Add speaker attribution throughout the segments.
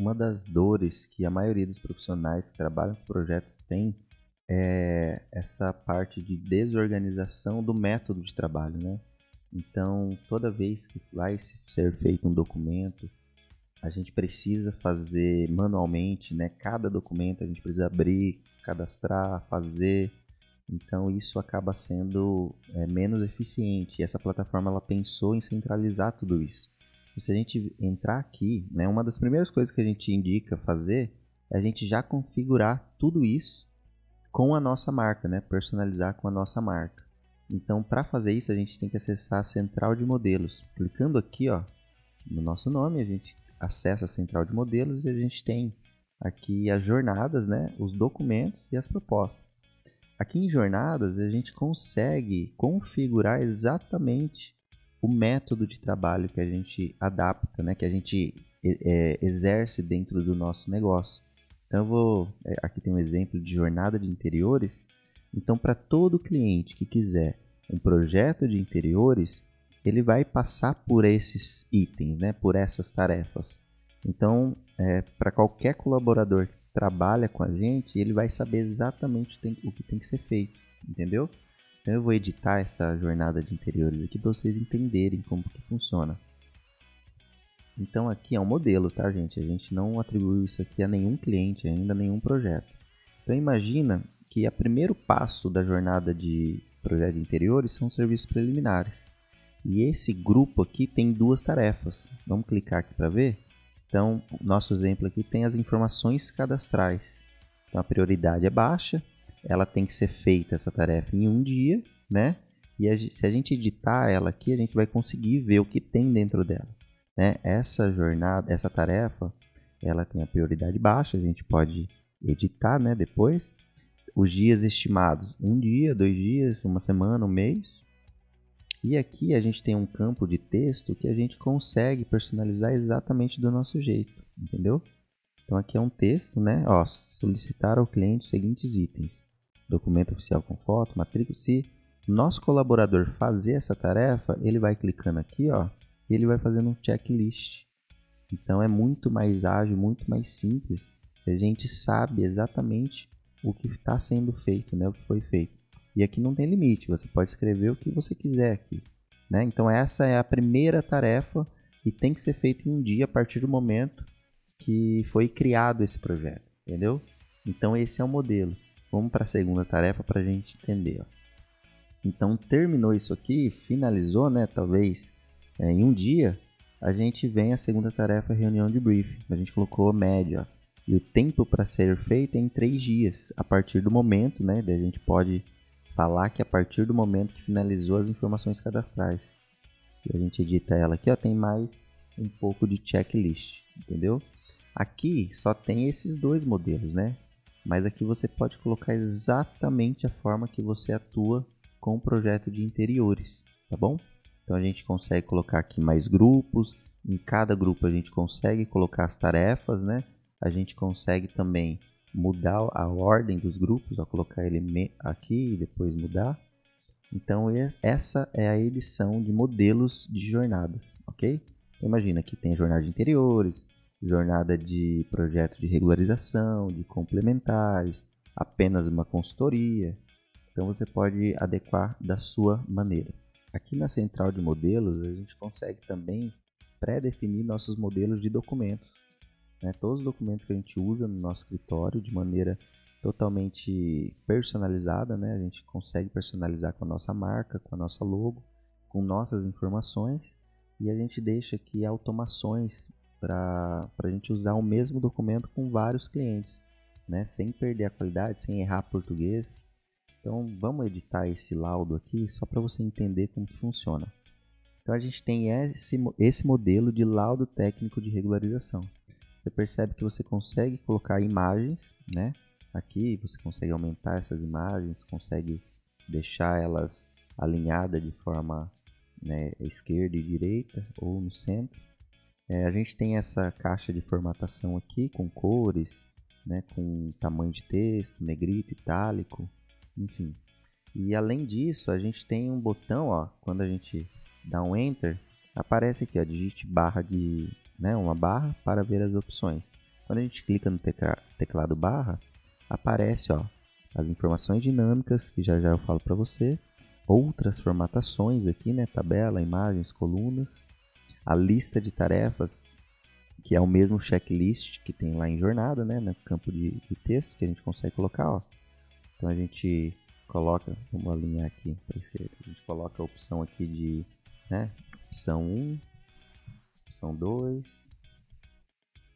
Speaker 1: uma das dores que a maioria dos profissionais que trabalham com projetos tem é essa parte de desorganização do método de trabalho, né? Então, toda vez que vai ser feito um documento, a gente precisa fazer manualmente, né? Cada documento a gente precisa abrir, cadastrar, fazer. Então, isso acaba sendo menos eficiente. E essa plataforma ela pensou em centralizar tudo isso. E se a gente entrar aqui, né, uma das primeiras coisas que a gente indica fazer é a gente já configurar tudo isso com a nossa marca, né? Personalizar com a nossa marca. Então, para fazer isso, a gente tem que acessar a central de modelos. Clicando aqui, ó, no nosso nome, a gente acessa a central de modelos e a gente tem aqui as jornadas, né? Os documentos e as propostas. Aqui em jornadas, a gente consegue configurar exatamente o método de trabalho que a gente adapta, né? Que a gente exerce dentro do nosso negócio. Então, aqui tem um exemplo de jornada de interiores. Então, para todo cliente que quiser um projeto de interiores, ele vai passar por esses itens, né? Por essas tarefas. Então, para qualquer colaborador que trabalha com a gente, ele vai saber exatamente o que tem que ser feito, entendeu? Então, eu vou editar essa jornada de interiores aqui para vocês entenderem como que funciona. Então, aqui é um modelo, tá, gente? A gente não atribuiu isso aqui a nenhum cliente ainda, nenhum projeto. Então, imagina que o primeiro passo da jornada de projeto de interiores são os serviços preliminares. E esse grupo aqui tem duas tarefas. Vamos clicar aqui para ver? Então, nosso exemplo aqui tem as informações cadastrais. Então, a prioridade é baixa, ela tem que ser feita essa tarefa em um dia, né? E se a gente editar ela aqui, a gente vai conseguir ver o que tem dentro dela, né? Essa jornada, essa tarefa, ela tem a prioridade baixa, a gente pode editar, né, depois. Os dias estimados, 1 dia, 2 dias, 1 semana, 1 mês. E aqui a gente tem um campo de texto que a gente consegue personalizar exatamente do nosso jeito, entendeu? Então aqui é um texto, né? Ó, solicitar ao cliente os seguintes itens: documento oficial com foto, matrícula. Se o nosso colaborador fazer essa tarefa, ele vai clicando aqui, ó, e ele vai fazendo um checklist. Então é muito mais ágil, muito mais simples. A gente sabe exatamente o que está sendo feito, né? O que foi feito. E aqui não tem limite, você pode escrever o que você quiser aqui, né? Então essa é a primeira tarefa e tem que ser feita em um dia a partir do momento que foi criado esse projeto, entendeu? Então esse é o modelo. Vamos para a segunda tarefa para a gente entender. Ó. Então terminou isso aqui, finalizou, né? Talvez em um dia, a gente vem a segunda tarefa, reunião de briefing. A gente colocou média. Ó. E o tempo para ser feito é em 3 dias, a partir do momento, né? Daí a gente pode falar que a partir do momento que finalizou as informações cadastrais. E a gente edita ela aqui, ó, tem mais um pouco de checklist, entendeu? Aqui só tem esses dois modelos, né? Mas aqui você pode colocar exatamente a forma que você atua com o projeto de interiores, tá bom? Então a gente consegue colocar aqui mais grupos, em cada grupo a gente consegue colocar as tarefas, né? A gente consegue também mudar a ordem dos grupos, ó, colocar ele aqui e depois mudar. Então essa é a edição de modelos de jornadas, ok? Então, imagina que tem jornada de interiores, jornada de projeto de regularização, de complementares, apenas uma consultoria. Então você pode adequar da sua maneira. Aqui na central de modelos a gente consegue também pré-definir nossos modelos de documentos. Né? Todos os documentos que a gente usa no nosso escritório de maneira totalmente personalizada, né? A gente consegue personalizar com a nossa marca, com a nossa logo, com nossas informações e a gente deixa aqui automações para a gente usar o mesmo documento com vários clientes, né? Sem perder a qualidade, sem errar português. Então vamos editar esse laudo aqui só para você entender como que funciona. Então a gente tem esse modelo de laudo técnico de regularização. Você percebe que você consegue colocar imagens, né? Aqui você consegue aumentar essas imagens, consegue deixar elas alinhadas de forma, né, esquerda e direita ou no centro. A gente tem essa caixa de formatação aqui com cores, né, com tamanho de texto, negrito, itálico, enfim. E além disso, a gente tem um botão, ó, quando a gente dá um Enter, aparece aqui, ó, digite barra de, né, uma barra para ver as opções. Quando a gente clica no teclado barra, aparece ó, as informações dinâmicas, que já eu falo para você, outras formatações aqui, né? Tabela, imagens, colunas, a lista de tarefas, que é o mesmo checklist que tem lá em jornada, né? No campo de texto que a gente consegue colocar, ó. Então a gente coloca, vamos alinhar aqui para a esquerda, a gente coloca a opção aqui de, né? Opção 1, opção 2,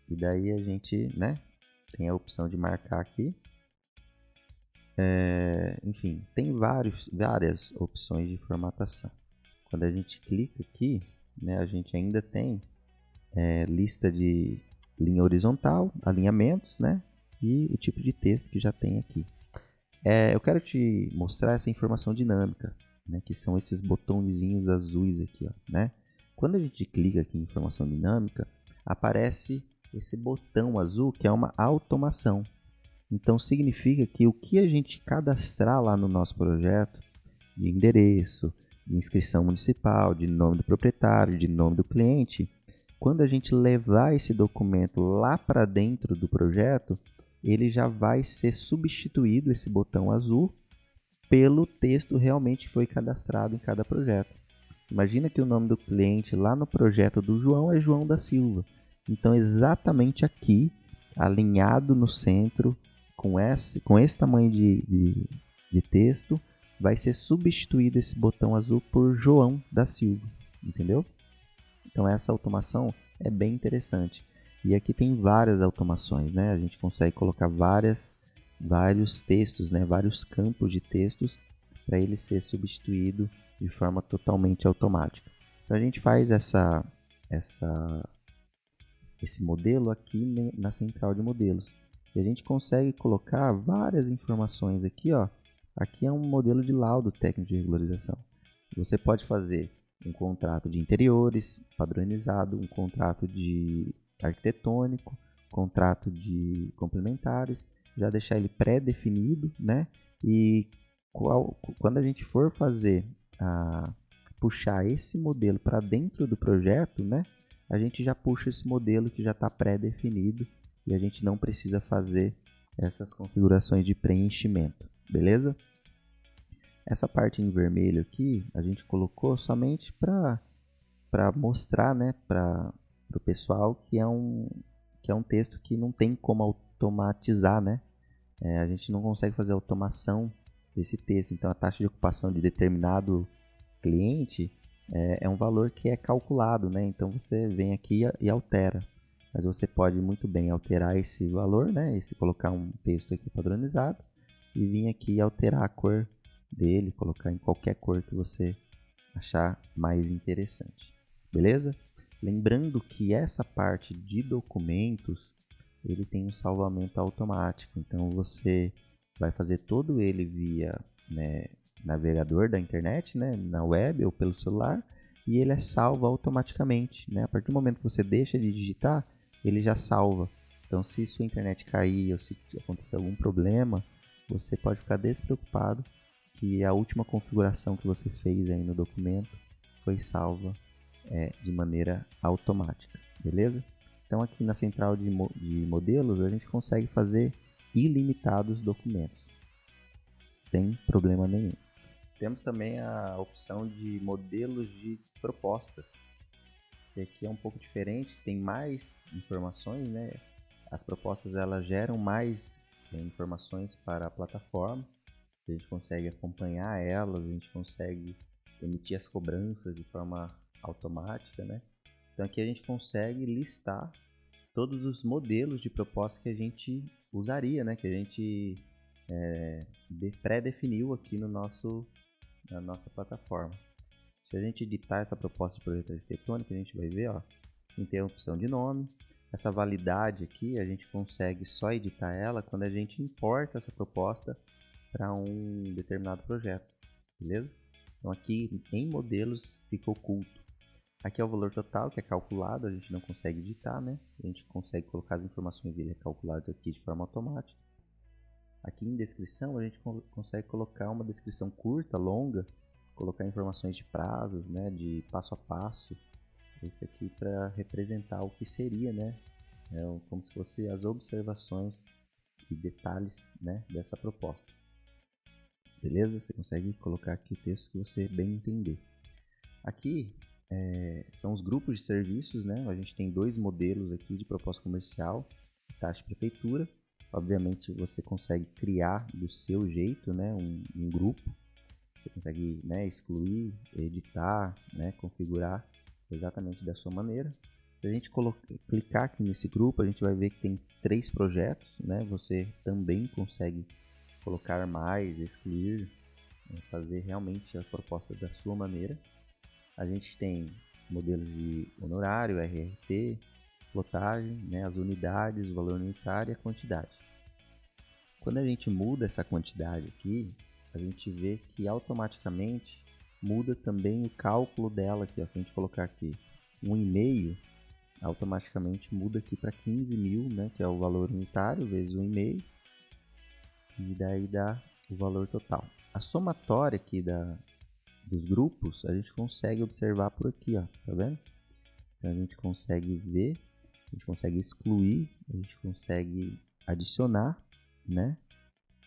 Speaker 1: e daí a gente, né? Tem a opção de marcar aqui. Enfim, tem várias opções de formatação. Quando a gente clica aqui, né, a gente ainda tem lista de linha horizontal, alinhamentos, né, e o tipo de texto que já tem aqui. Eu quero te mostrar essa informação dinâmica, né, que são esses botõezinhos azuis aqui, ó, né? Quando a gente clica aqui em informação dinâmica, aparece esse botão azul que é uma automação. Então significa que o que a gente cadastrar lá no nosso projeto, de endereço, de inscrição municipal, de nome do proprietário, de nome do cliente, quando a gente levar esse documento lá para dentro do projeto, ele já vai ser substituído, esse botão azul, pelo texto realmente que foi cadastrado em cada projeto. Imagina que o nome do cliente lá no projeto do João é João da Silva. Então, exatamente aqui, alinhado no centro, com esse tamanho de texto, vai ser substituído esse botão azul por João da Silva, entendeu? Então essa automação é bem interessante. E aqui tem várias automações, né? A gente consegue colocar vários textos, né? Vários campos de textos para ele ser substituído de forma totalmente automática. Então a gente faz esse modelo aqui na central de modelos. E a gente consegue colocar várias informações aqui, ó. Aqui é um modelo de laudo técnico de regularização. Você pode fazer um contrato de interiores padronizado, um contrato de arquitetônico, contrato de complementares, já deixar ele pré-definido, né? E quando a gente for puxar esse modelo para dentro do projeto, né? A gente já puxa esse modelo que já está pré-definido e a gente não precisa fazer essas configurações de preenchimento, beleza? Essa parte em vermelho aqui a gente colocou somente para mostrar, né, para o pessoal que é um texto que não tem como automatizar, né? A gente não consegue fazer automação desse texto, então a taxa de ocupação de determinado cliente é um valor que é calculado, né? Então você vem aqui e altera. Mas você pode muito bem alterar esse valor, né? Colocar um texto aqui padronizado e vir aqui e alterar a cor dele, colocar em qualquer cor que você achar mais interessante. Beleza? Lembrando que essa parte de documentos, ele tem um salvamento automático. Então você vai fazer todo ele via, né, navegador da internet, né, na web ou pelo celular, e ele é salvo automaticamente, né? A partir do momento que você deixa de digitar, ele já salva. Então, se sua internet cair ou se acontecer algum problema, você pode ficar despreocupado que a última configuração que você fez aí no documento foi salva de maneira automática, beleza? Então, aqui na central de modelos, a gente consegue fazer ilimitados documentos, sem problema nenhum. Temos também a opção de modelos de propostas, que aqui é um pouco diferente, tem mais informações, né? As propostas elas geram mais informações para a plataforma, a gente consegue acompanhar elas, a gente consegue emitir as cobranças de forma automática, né? Então aqui a gente consegue listar todos os modelos de propostas que a gente usaria, né? Que a gente pré-definiu aqui na nossa plataforma. Se a gente editar essa proposta de projeto arquitetônico, a gente vai ver, ó, tem a opção de nome. Essa validade aqui, a gente consegue só editar ela quando a gente importa essa proposta para um determinado projeto, beleza? Então aqui em modelos fica oculto. Aqui é o valor total que é calculado, a gente não consegue editar, né? A gente consegue colocar as informações dele calculadas aqui de forma automática. Aqui em descrição a gente consegue colocar uma descrição curta, longa, colocar informações de prazos, né, de passo a passo. Esse aqui para representar o que seria, né, como se fosse as observações e detalhes, né, dessa proposta. Beleza? Você consegue colocar aqui o texto que você bem entender. Aqui são os grupos de serviços, né? A gente tem dois modelos aqui de proposta comercial, taxa de prefeitura. Obviamente você consegue criar do seu jeito, né, um grupo. Você consegue, né, excluir, editar, né, configurar exatamente da sua maneira. Se a gente clicar aqui nesse grupo, a gente vai ver que tem 3 projetos, né? Você também consegue colocar mais, excluir, fazer realmente a proposta da sua maneira. A gente tem modelos de honorário, RRT, lotagem, né, as unidades, o valor unitário e a quantidade. Quando a gente muda essa quantidade aqui, a gente vê que automaticamente muda também o cálculo dela aqui. Ó. Se a gente colocar aqui 1,5, automaticamente muda aqui para 15 mil, né, que é o valor unitário, vezes 1,5, e daí dá o valor total. A somatória aqui dos grupos, a gente consegue observar por aqui, ó, tá vendo? Então a gente consegue ver, a gente consegue excluir, a gente consegue adicionar, né?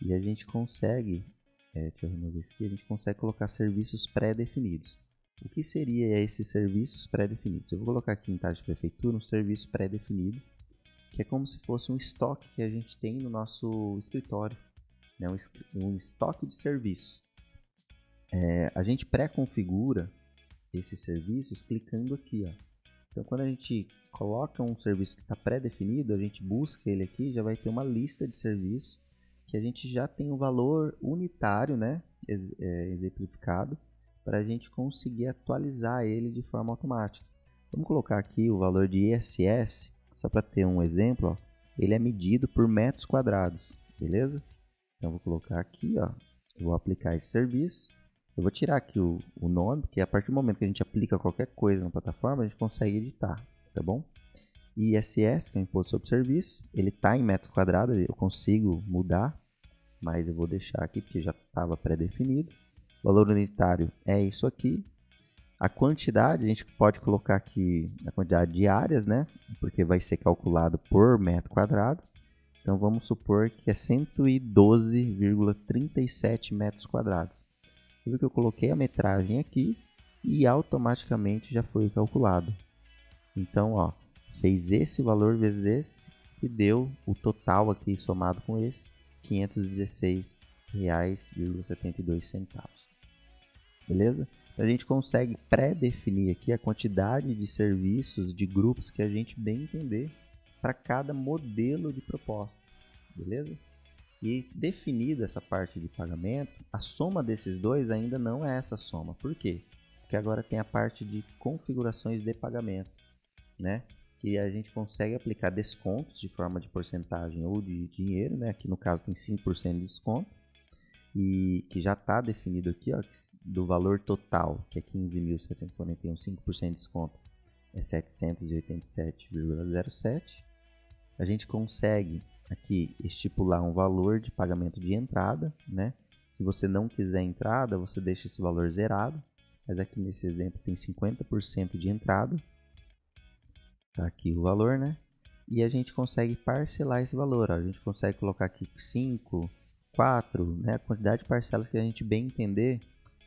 Speaker 1: E a gente consegue, deixa eu remover isso aqui, a gente consegue colocar serviços pré-definidos. O que seria esses serviços pré-definidos? Eu vou colocar aqui em taxa de prefeitura um serviço pré-definido, que é como se fosse um estoque que a gente tem no nosso escritório, né? Um estoque de serviços. A gente pré-configura esses serviços clicando aqui, ó. Então, quando a gente coloca um serviço que está pré-definido, a gente busca ele aqui, já vai ter uma lista de serviços que a gente já tem o valor unitário, né, exemplificado, para a gente conseguir atualizar ele de forma automática. Vamos colocar aqui o valor de ISS, só para ter um exemplo, ó, ele é medido por metros quadrados, beleza? Então, vou colocar aqui, ó, eu vou aplicar esse serviço. Eu vou tirar aqui o nome, porque a partir do momento que a gente aplica qualquer coisa na plataforma, a gente consegue editar, tá bom? ISS, que é o Imposto sobre Serviço, ele está em metro quadrado, eu consigo mudar, mas eu vou deixar aqui porque já estava pré-definido. O valor unitário é isso aqui. A quantidade, a gente pode colocar aqui a quantidade de áreas, né? Porque vai ser calculado por metro quadrado. Então vamos supor que é 112,37 metros quadrados. Você viu que eu coloquei a metragem aqui e automaticamente já foi calculado. Então, ó, fez esse valor vezes esse e deu o total aqui somado com esse, R$ 516,72. Beleza? Então, a gente consegue pré-definir aqui a quantidade de serviços, de grupos que a gente bem entender para cada modelo de proposta. Beleza? E definida essa parte de pagamento, a soma desses dois ainda não é essa soma. Por quê? Porque agora tem a parte de configurações de pagamento, né? Que a gente consegue aplicar descontos de forma de porcentagem ou de dinheiro, né? Aqui no caso tem 5% de desconto. E que já está definido aqui, ó, do valor total, que é 15.741, 5% de desconto é 787,07. A gente consegue aqui estipular um valor de pagamento de entrada, né? Se você não quiser entrada, você deixa esse valor zerado, mas aqui nesse exemplo tem 50% de entrada. Tá aqui o valor, né? E a gente consegue parcelar esse valor, ó. A gente consegue colocar aqui 5, 4, né? A quantidade de parcelas que a gente bem entender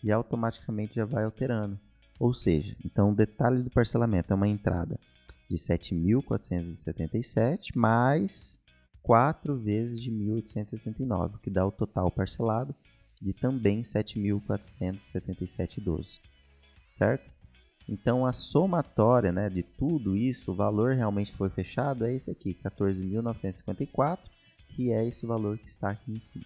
Speaker 1: e automaticamente já vai alterando. Ou seja, então o detalhe do parcelamento é uma entrada de 7.477 mais 4 vezes de 1.869, que dá o total parcelado de também 7.477,12, certo? Então a somatória, né, de tudo isso, o valor realmente foi fechado é esse aqui, 14.954, que é esse valor que está aqui em cima,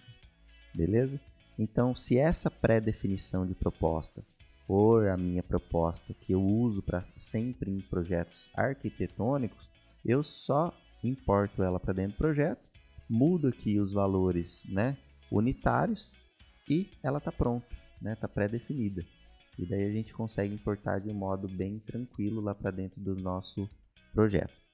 Speaker 1: beleza? Então, se essa pré-definição de proposta for a minha proposta que eu uso para sempre em projetos arquitetônicos, eu só importo ela para dentro do projeto, mudo aqui os valores, né, unitários e ela está pronta, né, está pré-definida. E daí a gente consegue importar de um modo bem tranquilo lá para dentro do nosso projeto.